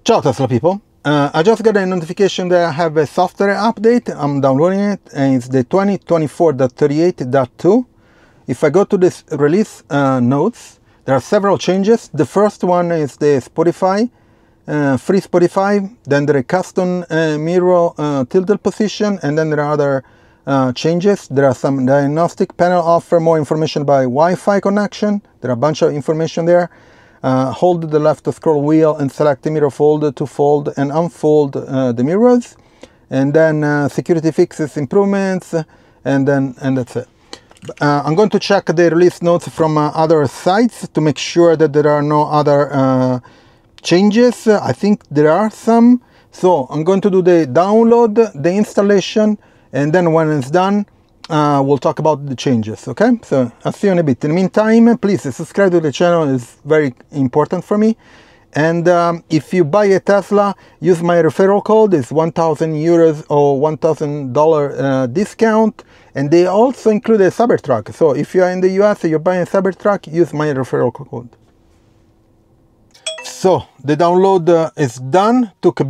Ciao Tesla people, I just got a notification that I have a software update. I'm downloading it and it's the 2024.38.2. If I go to this release notes, there are several changes. The first one is the Spotify, free Spotify, then there are custom mirror tilted position, and then there are other changes. There are some diagnostic panel offer more information about Wi-Fi connection. There are a bunch of information there. Hold the left scroll wheel and select the mirror fold to fold and unfold the mirrors, and then security fixes, improvements, and that's it. I'm going to check the release notes from other sites to make sure that there are no other changes. I think there are some, so I'm going to do the download, the installation, and then when it's done, we'll talk about the changes. Okay, so I'll see you in a bit. In the meantime, please subscribe to the channel. It's very important for me. And if you buy a Tesla, use my referral code. It's 1,000 euros or $1,000 discount, and they also include a Cybertruck. So if you are in the US and you're buying a Cybertruck, use my referral code. So the download is done. Took a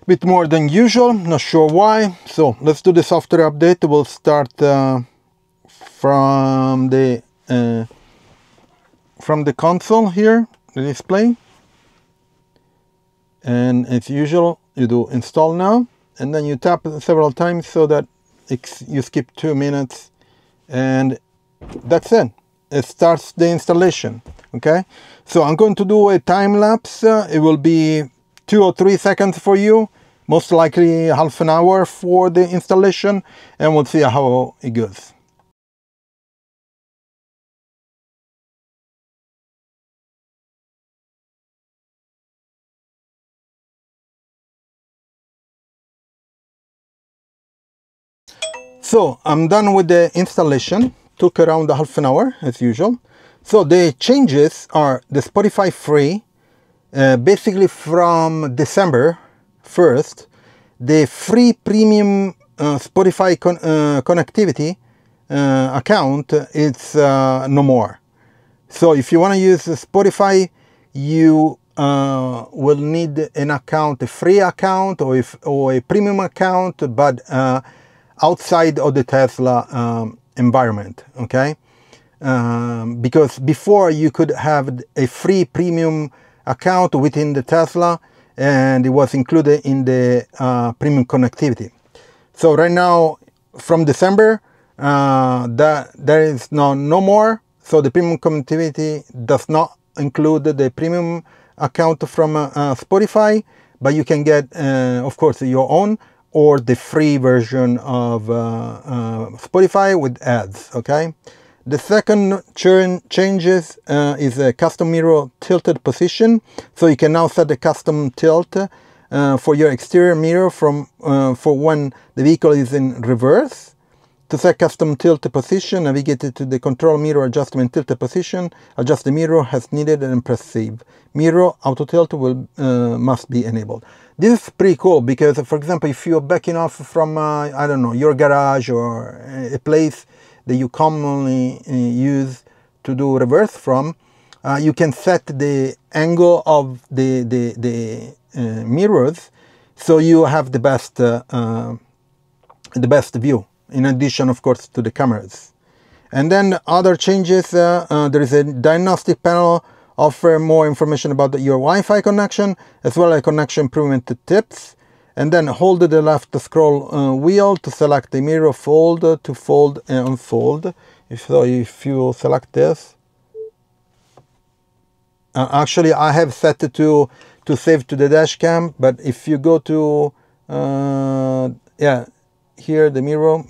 bit more than usual, not sure why. So let's do the software update. We'll start from the console here, the display, and as usual you do install now, and then you tap several times so that you skip 2 minutes, and that's it. It starts the installation. Okay, so I'm going to do a time lapse. It will be 2 or 3 seconds for you, most likely half an hour for the installation, and we'll see how it goes. So I'm done with the installation. Took around half an hour as usual. So the changes are the Spotify free. Basically from December 1st, the free premium Spotify connectivity account is no more. So if you want to use Spotify, you will need an account, a free account or a premium account, but outside of the Tesla environment. Okay, because before you could have a free premium account within the Tesla, and it was included in the premium connectivity. So right now, from December, there is no more. So the premium connectivity does not include the premium account from Spotify, but you can get, of course, your own or the free version of Spotify with ads. Okay. The second changes is a custom mirror tilted position. So you can now set a custom tilt for your exterior mirror for when the vehicle is in reverse. To set custom tilt position, navigate to the control mirror adjustment tilted position, adjust the mirror as needed, and press save. Mirror auto tilt must be enabled. This is pretty cool because, for example, if you're backing off from I don't know, your garage or a place that you commonly use to do reverse from, you can set the angle of the mirrors so you have the best view, in addition, of course, to the cameras. And then other changes, there is a diagnostic panel offer more information about your Wi-Fi connection, as well as connection improvement tips. And then hold the left scroll wheel to select the mirror fold to fold and unfold. If you select this, actually I have set it to save to the dash cam, but if you go to yeah, here the mirror,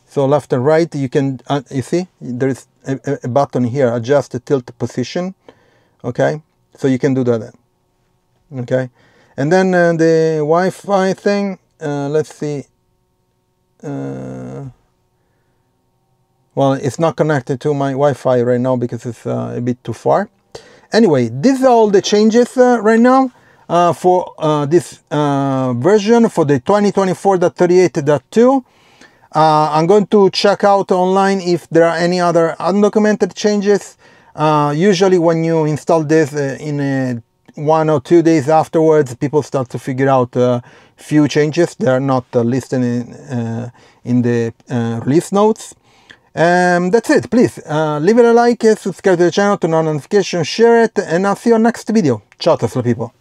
so left and right, you can you see there is a button here, adjust the tilt position. Okay, so you can do that. Okay. And then the Wi-Fi thing, let's see. Well, it's not connected to my Wi-Fi right now because it's a bit too far. Anyway, these are all the changes right now for this version for the 2024.38.2. I'm going to check out online if there are any other undocumented changes. Usually when you install this in 1 or 2 days afterwards, people start to figure out a few changes. They are not listed in the release notes. That's it. Please leave it a like, subscribe to the channel, turn on notifications, share it, and I'll see you on next video. Ciao Tesla people.